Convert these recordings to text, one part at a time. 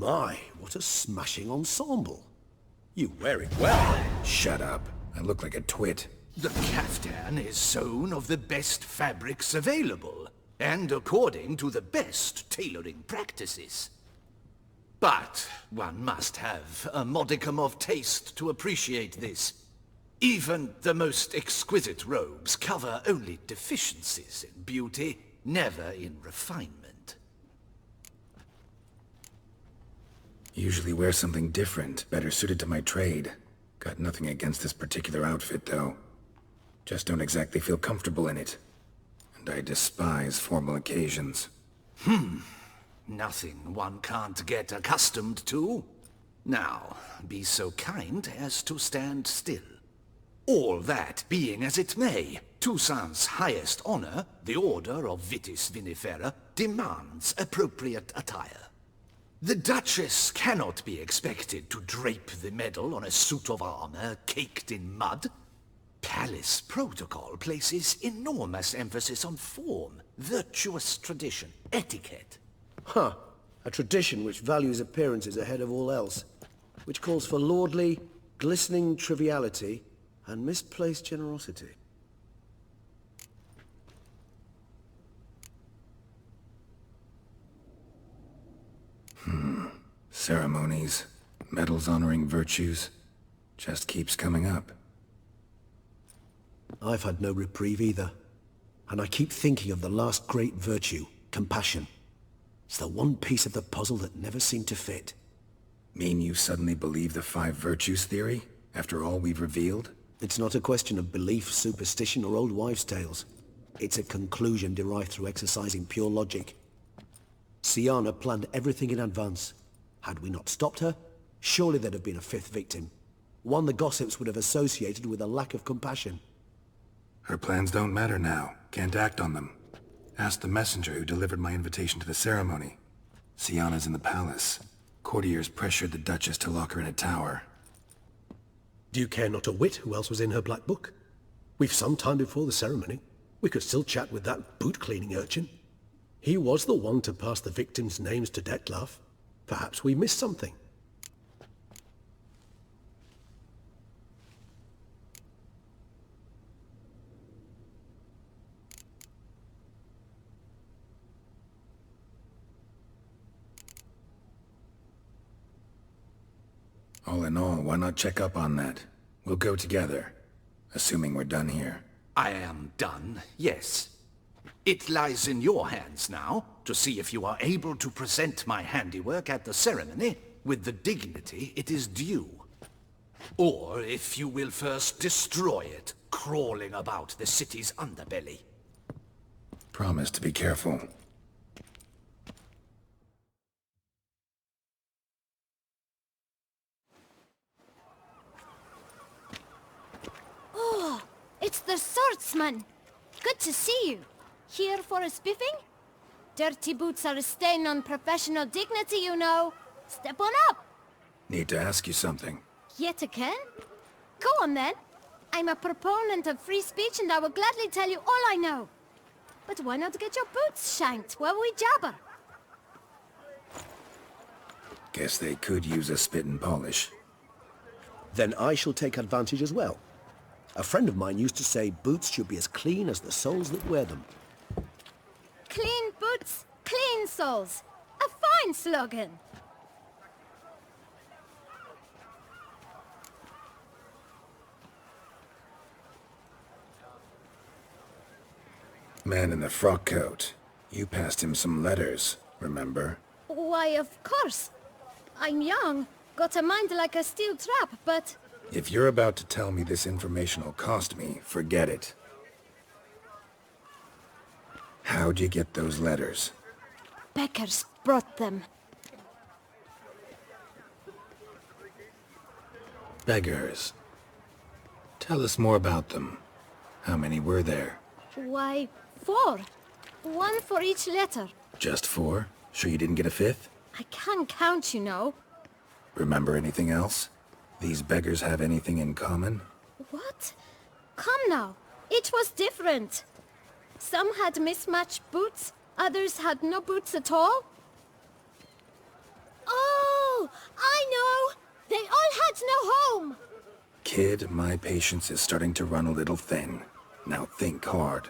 My, what a smashing ensemble. You wear it well. Shut up. I look like a twit. The caftan is sewn of the best fabrics available, and according to the best tailoring practices. But one must have a modicum of taste to appreciate this. Even the most exquisite robes cover only deficiencies in beauty, never in refinement. Usually wear something different, better suited to my trade. Got nothing against this particular outfit, though. Just don't exactly feel comfortable in it. And I despise formal occasions. Nothing one can't get accustomed to. Now, be so kind as to stand still. All that being as it may, Toussaint's highest honor, the Order of Vitis Vinifera, demands appropriate attire. The Duchess cannot be expected to drape the medal on a suit of armor caked in mud. Palace protocol places enormous emphasis on form, virtuous tradition, etiquette. Huh. A tradition which values appearances ahead of all else. Which calls for lordly, glistening triviality and misplaced generosity. Ceremonies, medals honoring virtues, just keeps coming up. I've had no reprieve either. And I keep thinking of the last great virtue, compassion. It's the one piece of the puzzle that never seemed to fit. Mean you suddenly believe the 5 virtues theory, after all we've revealed? It's not a question of belief, superstition, or old wives' tales. It's a conclusion derived through exercising pure logic. Syanna planned everything in advance. Had we not stopped her, surely there'd have been a 5th victim. One the gossips would have associated with a lack of compassion. Her plans don't matter now. Can't act on them. Ask the messenger who delivered my invitation to the ceremony. Syanna's in the palace. Courtiers pressured the Duchess to lock her in a tower. Do you care not a whit who else was in her black book? We've some time before the ceremony. We could still chat with that boot-cleaning urchin. He was the one to pass the victims' names to Dettlaff. Perhaps we missed something. All in all, why not check up on that? We'll go together, assuming we're done here. I am done, yes. It lies in your hands now to see if you are able to present my handiwork at the ceremony with the dignity it is due. Or if you will first destroy it, crawling about the city's underbelly. Promise to be careful. Oh, it's the swordsman. Good to see you. Here for a spiffing? Dirty boots are a stain on professional dignity, you know. Step on up. Need to ask you something. Yet again? Go on then. I'm a proponent of free speech and I will gladly tell you all I know. But why not get your boots shanked while we jabber? Guess they could use a spit and polish. Then I shall take advantage as well. A friend of mine used to say boots should be as clean as the soles that wear them. Clean boots, clean soles. A fine slogan. Man in the frock coat. You passed him some letters, remember? Why, of course. I'm young, got a mind like a steel trap, but... If you're about to tell me this information will cost me, forget it. How'd you get those letters? Beggars brought them. Beggars. Tell us more about them. How many were there? Why, 4. 1 for each letter. Just 4? Sure you didn't get a 5th? I can't count, you know. Remember anything else? These beggars have anything in common? What? Come now. Each was different. Some had mismatched boots, others had no boots at all. Oh! Oh, I know! They all had no home! Kid, my patience is starting to run a little thin. Now think hard.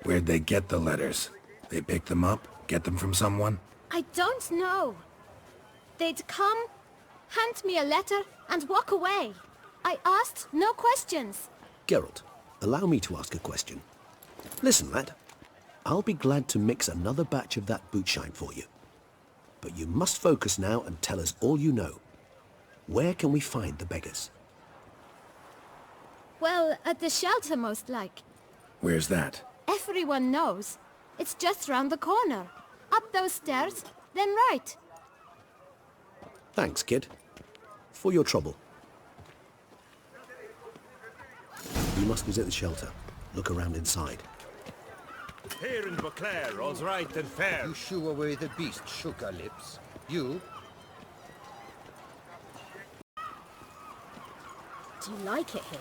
Where'd they get the letters? They pick them up? Get them from someone? I don't know. They'd come, hand me a letter, and walk away. I asked no questions. Geralt, allow me to ask a question. Listen, lad. I'll be glad to mix another batch of that bootshine for you. But you must focus now and tell us all you know. Where can we find the beggars? Well, at the shelter most like. Where's that? Everyone knows. It's just round the corner. Up those stairs, then right. Thanks, kid. For your trouble. You must visit the shelter. Look around inside. Here in Beauclair, all's right and fair. You shoo away the beast, sugar lips. You? Do you like it here?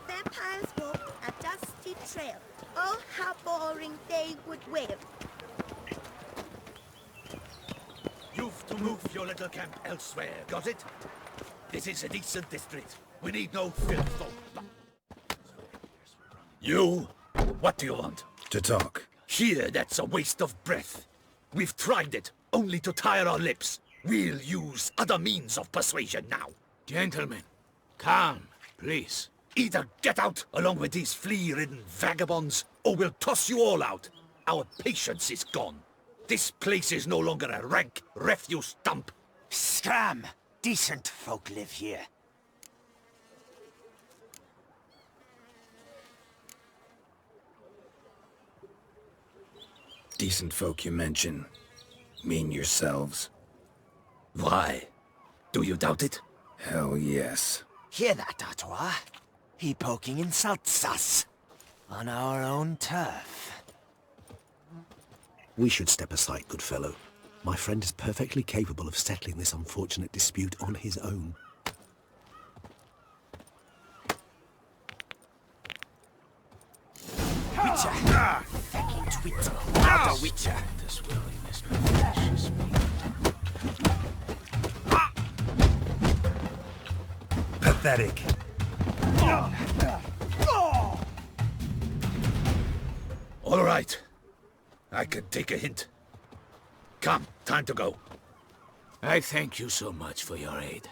Vampires walk a dusty trail. Oh, how boring they would wear. You've to move your little camp elsewhere, got it? This is a decent district. We need no filth. You? What do you want? To talk. Here, that's a waste of breath. We've tried it, only to tire our lips. We'll use other means of persuasion now. Gentlemen, calm, please. Either get out along with these flea-ridden vagabonds, or we'll toss you all out. Our patience is gone. This place is no longer a rank refuse dump. Scram! Decent folk live here. Decent folk you mention. Mean yourselves. Why? Do you doubt it? Hell yes. Hear that, Artois? He poking insults us. On our own turf. We should step aside, good fellow. My friend is perfectly capable of settling this unfortunate dispute on his own. Witcher! Fucking Twitter! Out Witcher! This willingness refreshes me. Pathetic. All right. I can take a hint. Come, time to go. I thank you so much for your aid.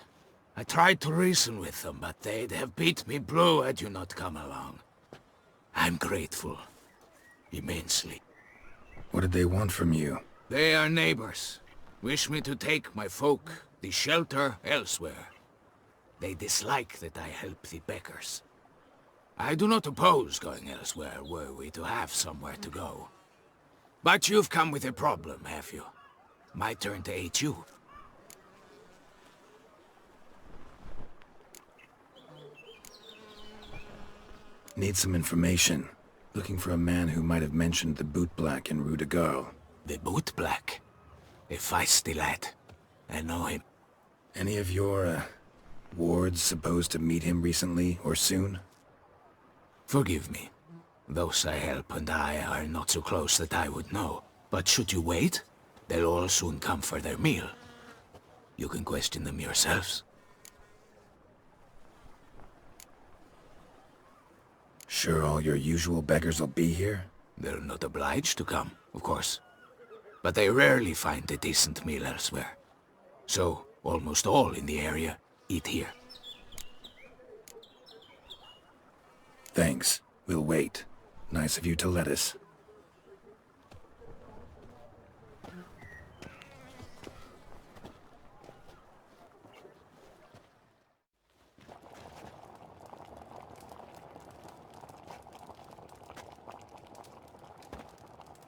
I tried to reason with them, but they'd have beat me blue had you not come along. I'm grateful. Immensely. What did they want from you? They are neighbors. Wish me to take my folk, the shelter, elsewhere. They dislike that I help the beggars. I do not oppose going elsewhere, were we to have somewhere to go. But you've come with a problem, have you? My turn to aid you. Need some information. Looking for a man who might have mentioned the boot black in Rue de Garl. The boot black? A feisty lad. I know him. Any of your, wards supposed to meet him recently or soon? Forgive me. Those I help and I are not so close that I would know. But should you wait, they'll all soon come for their meal. You can question them yourselves. Sure all your usual beggars will be here? They're not obliged to come, of course. But they rarely find a decent meal elsewhere. So, almost all in the area eat here. Thanks. We'll wait. Nice of you to let us.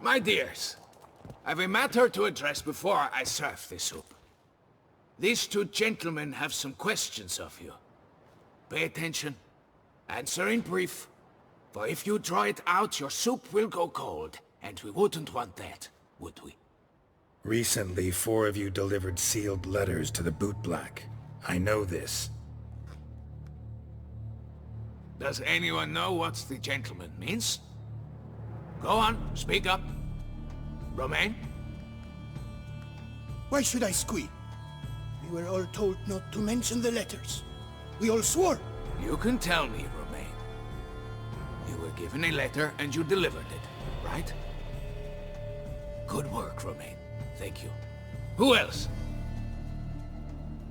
My dears, I've a matter to address before I serve the soup. These two gentlemen have some questions of you. Pay attention. Answer in brief, for if you draw it out, your soup will go cold, And we wouldn't want that, would we? Recently, 4 of you delivered sealed letters to the bootblack. I know this. Does anyone know what the gentleman means? Go on, speak up. Romain? Why should I squeal? We were all told not to mention the letters. We all swore. You can tell me, Romain. You were given a letter and you delivered it, right? Good work, Romain. Thank you. Who else?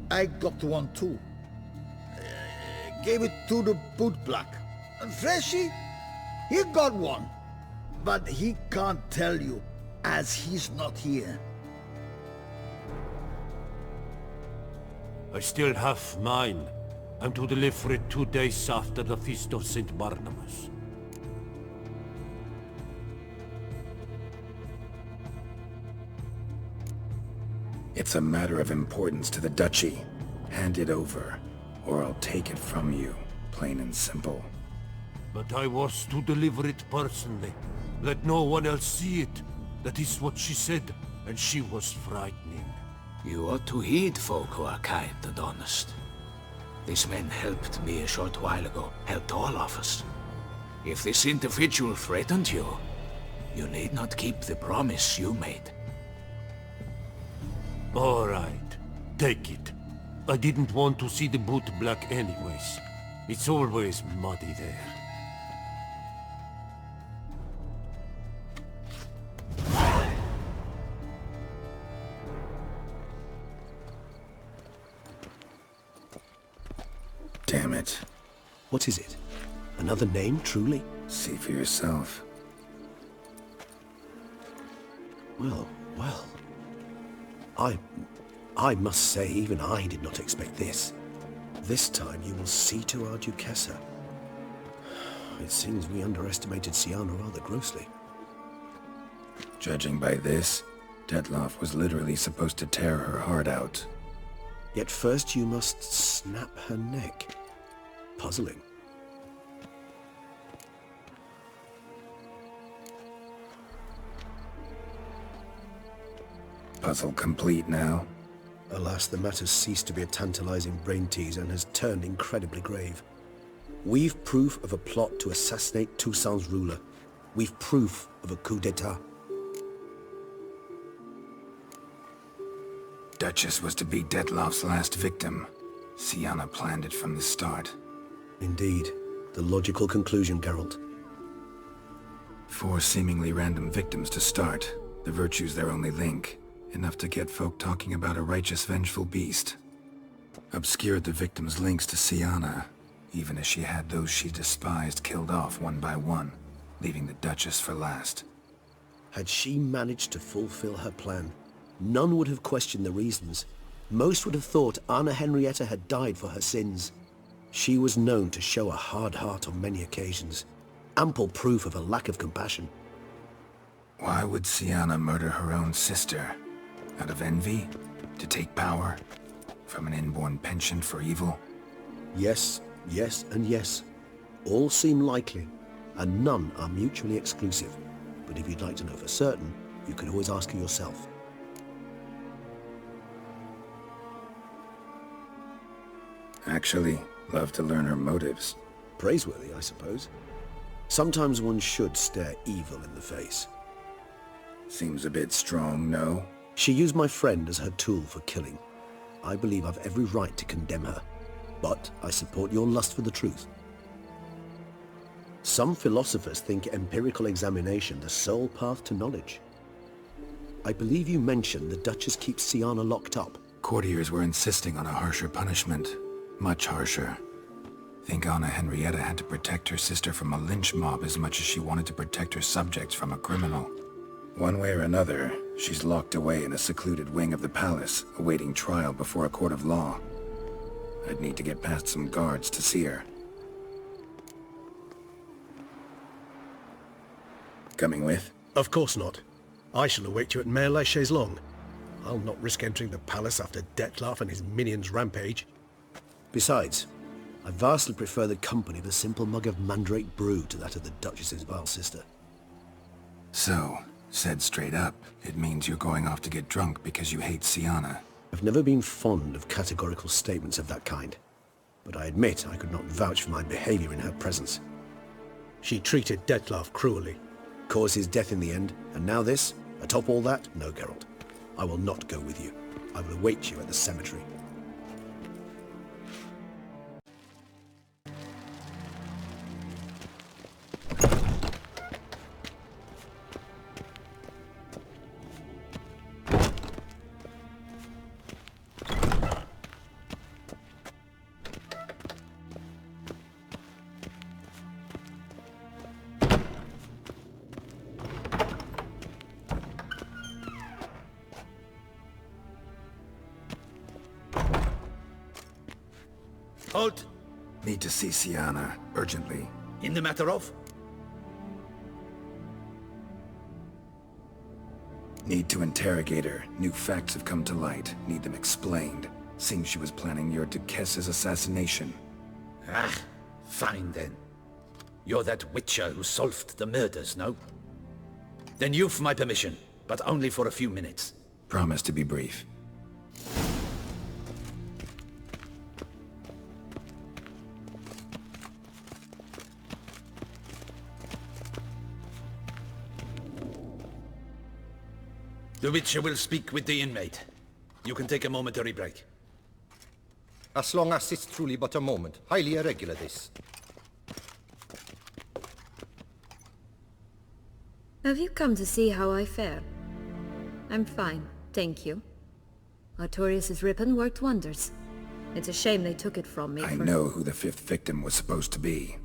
I got one too. Gave it to the bootblack. And Freshy, he got one. But he can't tell you, as he's not here. I still have mine. I'm to deliver it 2 days after the Feast of St. Barnabas. It's a matter of importance to the Duchy. Hand it over, or I'll take it from you, plain and simple. But I was to deliver it personally. Let no one else see it. That is what she said, and she was frightening. You ought to heed folk who are kind and honest. This man helped me a short while ago, helped all of us. If this individual threatened you, you need not keep the promise you made. All right, take it. I didn't want to see the bootblack anyways. It's always muddy there. Damn it. What is it? Another name, truly? See for yourself. Well, well. I must say, even I did not expect this. This time you will see to our Duchessa. It seems we underestimated Syanna rather grossly. Judging by this, Detloff was literally supposed to tear her heart out. Yet first you must snap her neck. Puzzling. Puzzle complete now. Alas, the matter's ceased to be a tantalizing brain tease and has turned incredibly grave. We've proof of a plot to assassinate Toussaint's ruler. We've proof of a coup d'etat. Duchess was to be Detloff's last victim. Syanna planned it from the start. Indeed. The logical conclusion, Geralt. 4 seemingly random victims to start. The virtue's their only link. Enough to get folk talking about a righteous, vengeful beast. Obscured the victims' links to Syanna, even as she had those she despised killed off one by one, leaving the Duchess for last. Had she managed to fulfill her plan, none would have questioned the reasons. Most would have thought Anna Henrietta had died for her sins. She was known to show a hard heart on many occasions. Ample proof of a lack of compassion. Why would Syanna murder her own sister? Out of envy? To take power? From an inborn penchant for evil? Yes, yes, and yes. All seem likely, and none are mutually exclusive. But if you'd like to know for certain, you can always ask her yourself. Actually, love to learn her motives. Praiseworthy, I suppose. Sometimes one should stare evil in the face. Seems a bit strong, no? She used my friend as her tool for killing. I believe I've every right to condemn her, but I support your lust for the truth. Some philosophers think empirical examination the sole path to knowledge. I believe you mentioned the Duchess keeps Syanna locked up. Courtiers were insisting on a harsher punishment. Much harsher. Think Anna Henrietta had to protect her sister from a lynch mob as much as she wanted to protect her subjects from a criminal. One way or another, she's locked away in a secluded wing of the palace, awaiting trial before a court of law. I'd need to get past some guards to see her. Coming with? Of course not. I shall await you at Mare la Chaise-Longue. I'll not risk entering the palace after Detloff and his minions rampage. Besides, I vastly prefer the company of a simple mug of mandrake brew to that of the Duchess's vile sister. So, said straight up, it means you're going off to get drunk because you hate Syanna. I've never been fond of categorical statements of that kind, but I admit I could not vouch for my behavior in her presence. She treated Dettlaff cruelly. Caused his death in the end, and now this? Atop all that? No, Geralt. I will not go with you. I will await you at the cemetery. Halt! Need to see Syanna, urgently. In the matter of? Need to interrogate her. New facts have come to light. Need them explained. Seems she was planning your Duquesse's assassination. Ah, fine then. You're that witcher who solved the murders, no? Then you've my permission, but only for a few minutes. Promise to be brief. The Witcher will speak with the inmate. You can take a momentary break. As long as it's truly but a moment. Highly irregular, this. Have you come to see how I fare? I'm fine, thank you. Artorius' ribbon worked wonders. It's a shame they took it from me. I know who the fifth victim was supposed to be.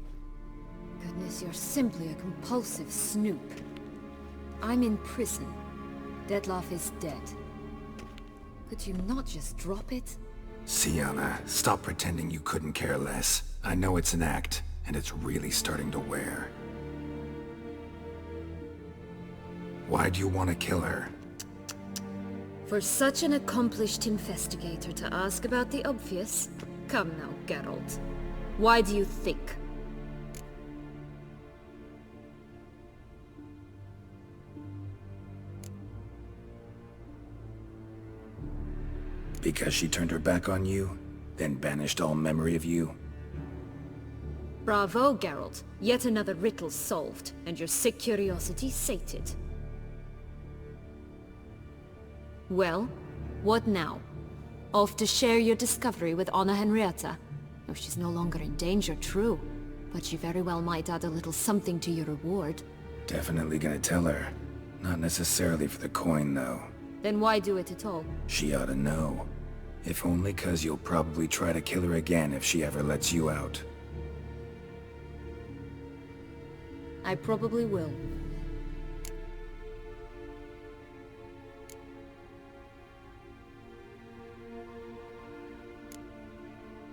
Goodness, you're simply a compulsive snoop. I'm in prison. Dettlaff is dead. Could you not just drop it? Syanna, stop pretending you couldn't care less. I know it's an act, and it's really starting to wear. Why do you want to kill her? For such an accomplished investigator to ask about the obvious? Come now, Geralt. Why do you think? Because she turned her back on you, then banished all memory of you? Bravo, Geralt. Yet another riddle solved, and your sick curiosity sated. Well, what now? Off to share your discovery with Anna Henrietta? Oh, she's no longer in danger, true. But she very well might add a little something to your reward. Definitely gonna tell her. Not necessarily for the coin, though. Then why do it at all? She ought to know. If only 'cause you'll probably try to kill her again if she ever lets you out. I probably will.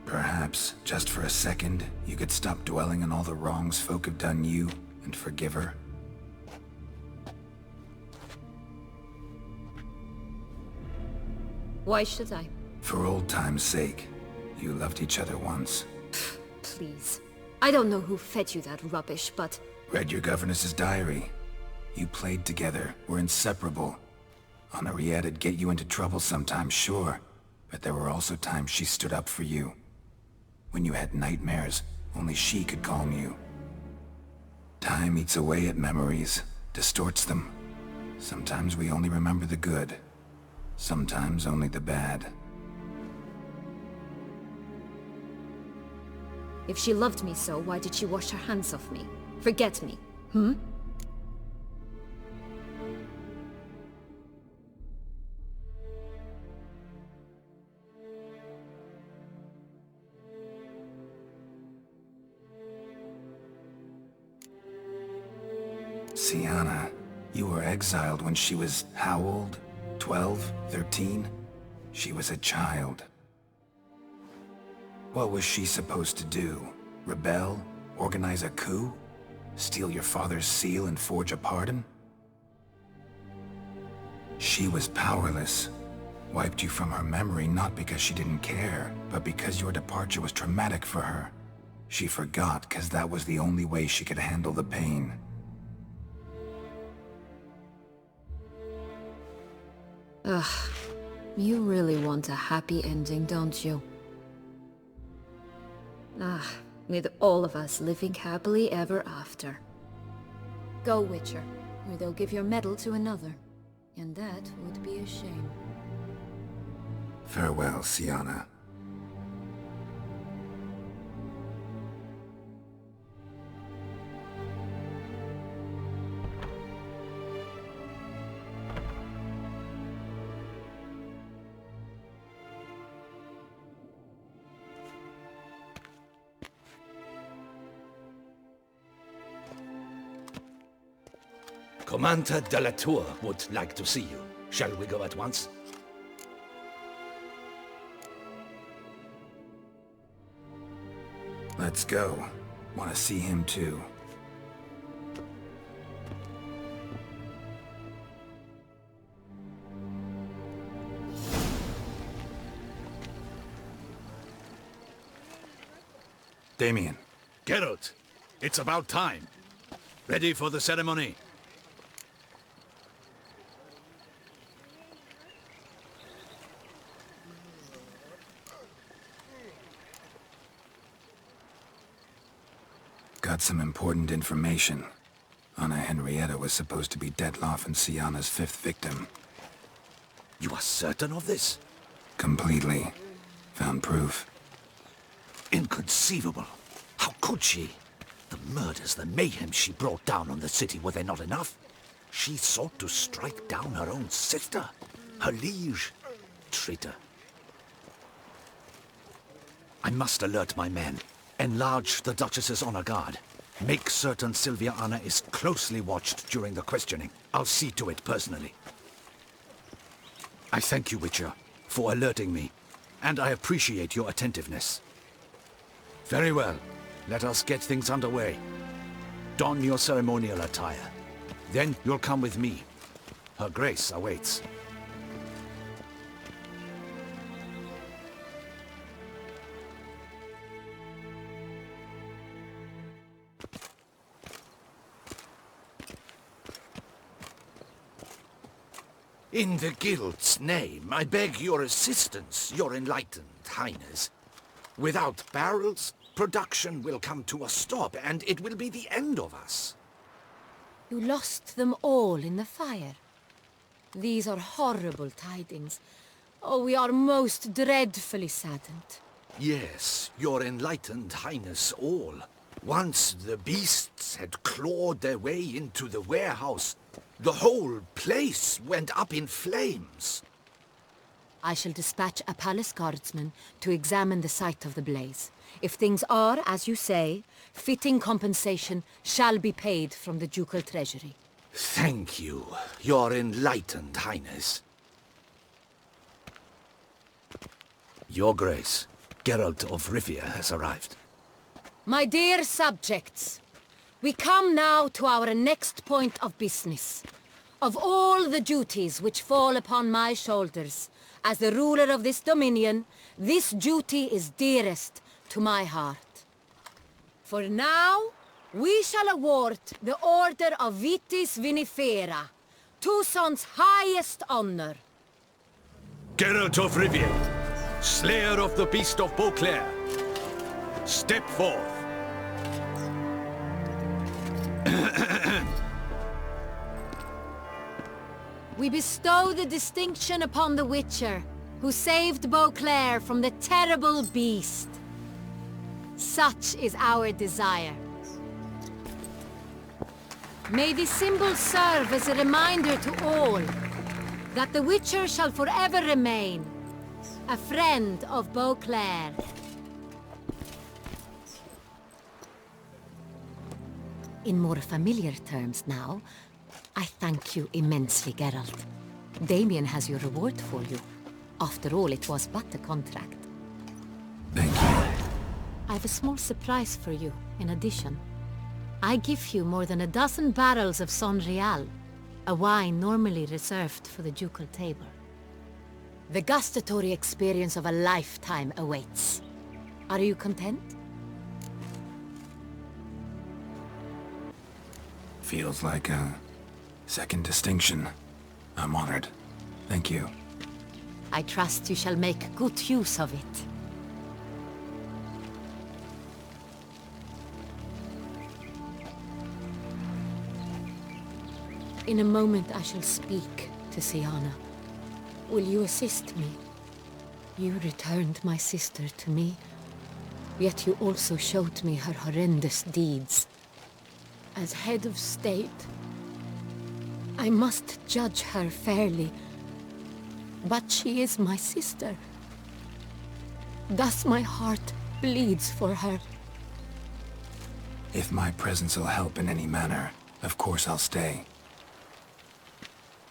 Perhaps, just for a second, you could stop dwelling on all the wrongs folk have done you, and forgive her. Why should I? For old time's sake. You loved each other once. Please. I don't know who fed you that rubbish, but... Read your governess's diary. You played together, were inseparable. Henriette'd get you into trouble sometimes, sure. But there were also times she stood up for you. When you had nightmares, only she could calm you. Time eats away at memories, distorts them. Sometimes we only remember the good. Sometimes only the bad. If she loved me so, why did she wash her hands off me? Forget me, hmm? Syanna, you were exiled when she was how old? 12? 13? She was a child. What was she supposed to do? Rebel? Organize a coup? Steal your father's seal and forge a pardon? She was powerless. Wiped you from her memory not because she didn't care, but because your departure was traumatic for her. She forgot because that was the only way she could handle the pain. Ugh. You really want a happy ending, don't you? Ah, with all of us living happily ever after. Go, Witcher, or they'll give your medal to another. And that would be a shame. Farewell, Syanna. Commander de la Tour would like to see you. Shall we go at once? Let's go. Want to see him too. Damien. Geralt, it's about time. Ready for the ceremony? Got some important information. Anna Henrietta was supposed to be Detloff and Syanna's 5th victim. You are certain of this? Completely. Found proof. Inconceivable. How could she? The murders, the mayhem she brought down on the city, were they not enough? She sought to strike down her own sister, her liege. Traitor. I must alert my men. Enlarge the Duchess's honor guard. Make certain Sylvia Anna is closely watched during the questioning. I'll see to it personally. I thank you, Witcher, for alerting me, and I appreciate your attentiveness. Very well. Let us get things underway. Don your ceremonial attire. Then you'll come with me. Her Grace awaits. In the Guild's name, I beg your assistance, your enlightened highness. Without barrels, production will come to a stop, and it will be the end of us. You lost them all in the fire. These are horrible tidings. Oh, we are most dreadfully saddened. Yes, your enlightened highness all. Once the beasts had clawed their way into the warehouse, the whole place went up in flames. I shall dispatch a palace guardsman to examine the site of the blaze. If things are, as you say, fitting compensation shall be paid from the ducal treasury. Thank you, your enlightened highness. Your Grace, Geralt of Rivia has arrived. My dear subjects, we come now to our next point of business. Of all the duties which fall upon my shoulders, as the ruler of this dominion, this duty is dearest to my heart. For now, we shall award the Order of Vitis Vinifera, Toussaint's highest honor. Geralt of Rivia, slayer of the beast of Beauclair, step forth. We bestow the distinction upon the Witcher, who saved Beauclair from the terrible beast. Such is our desire. May this symbol serve as a reminder to all that the Witcher shall forever remain a friend of Beauclair. In more familiar terms now, I thank you immensely, Geralt. Damien has your reward for you. After all, it was but a contract. Thank you. I have a small surprise for you, in addition. I give you more than a dozen barrels of Son Real, a wine normally reserved for the ducal table. The gustatory experience of a lifetime awaits. Are you content? Feels like a second distinction. I'm honored. Thank you. I trust you shall make good use of it. In a moment I shall speak to Syanna. Will you assist me? You returned my sister to me, yet you also showed me her horrendous deeds. As head of state, I must judge her fairly, but she is my sister. Thus my heart bleeds for her. If my presence will help in any manner, of course I'll stay.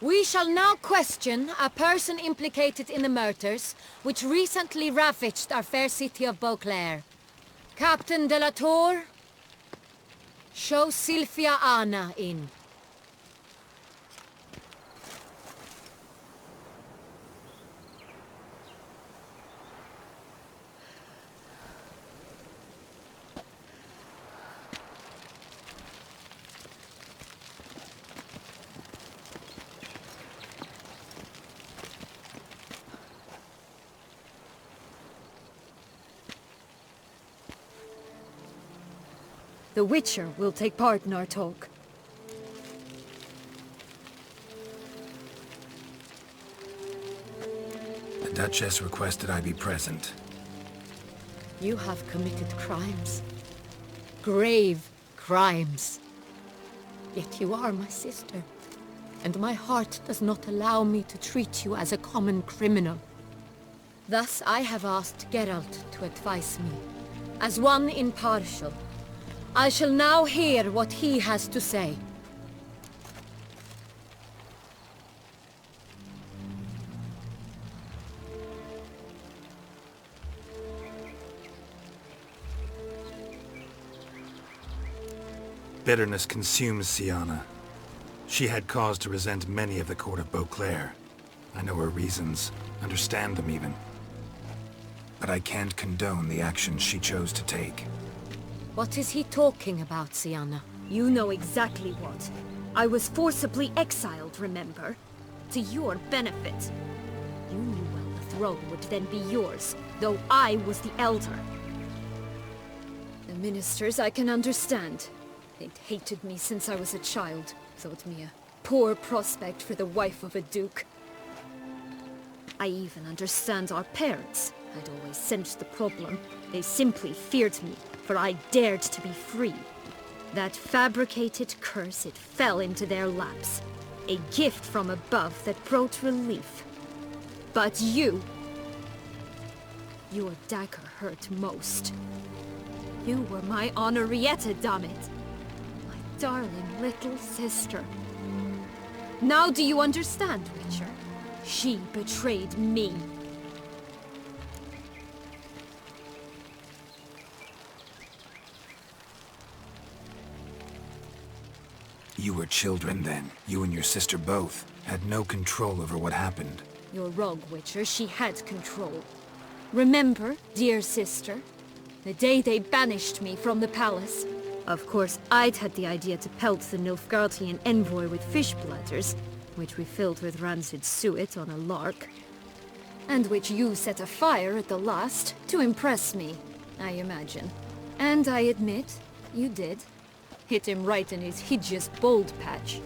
We shall now question a person implicated in the murders which recently ravaged our fair city of Beauclair. Captain de la Tour, show Syanna in. The Witcher will take part in our talk. The Duchess requested I be present. You have committed crimes. Grave crimes. Yet you are my sister, and my heart does not allow me to treat you as a common criminal. Thus I have asked Geralt to advise me, as one impartial. I shall now hear what he has to say. Bitterness consumes Syanna. She had cause to resent many of the court of Beauclair. I know her reasons, understand them even. But I can't condone the actions she chose to take. What is he talking about, Syanna? You know exactly what. I was forcibly exiled, remember? To your benefit. You knew well the throne would then be yours, though I was the elder. The ministers I can understand. They'd hated me since I was a child, thought me a poor prospect for the wife of a duke. I even understand our parents. I'd always sensed the problem. They simply feared me, for I dared to be free. That fabricated curse, it fell into their laps. A gift from above that brought relief. But you... your dagger hurt most. You were my Henrietta, damn it. My darling little sister. Now do you understand, Witcher? She betrayed me. You were children then. You and your sister both had no control over what happened. You're wrong, Witcher. She had control. Remember, dear sister, the day they banished me from the palace? Of course, I'd had the idea to pelt the Nilfgaardian envoy with fish bladders, which we filled with rancid suet on a lark. And which you set afire at the last, to impress me, I imagine. And I admit, you did. Hit him right in his hideous bald patch.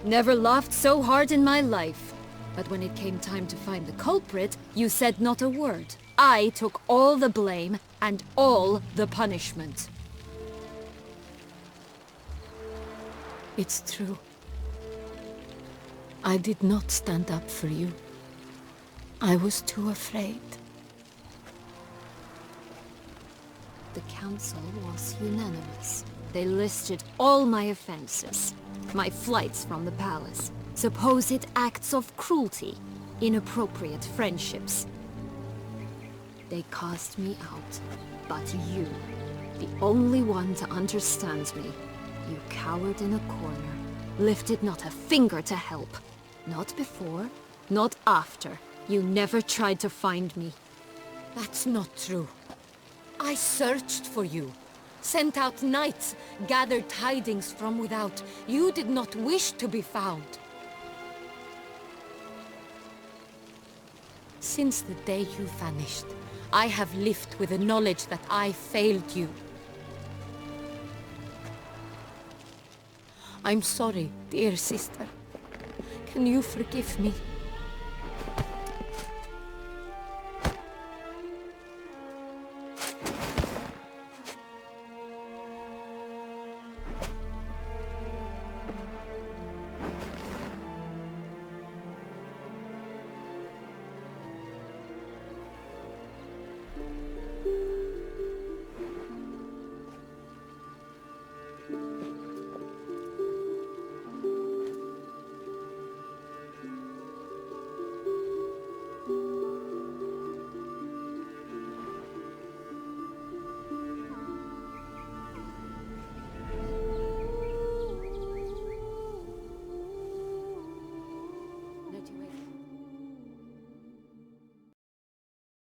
Never laughed so hard in my life. But when it came time to find the culprit, you said not a word. I took all the blame and all the punishment. It's true. I did not stand up for you. I was too afraid. The council was unanimous. They listed all my offenses. My flights from the palace, supposed acts of cruelty, inappropriate friendships. They cast me out, but you, the only one to understand me, you cowered in a corner, lifted not a finger to help. Not before, not after. You never tried to find me. That's not true. I searched for you. Sent out knights, gathered tidings from without. You did not wish to be found. Since the day you vanished, I have lived with the knowledge that I failed you. I'm sorry, dear sister. Can you forgive me?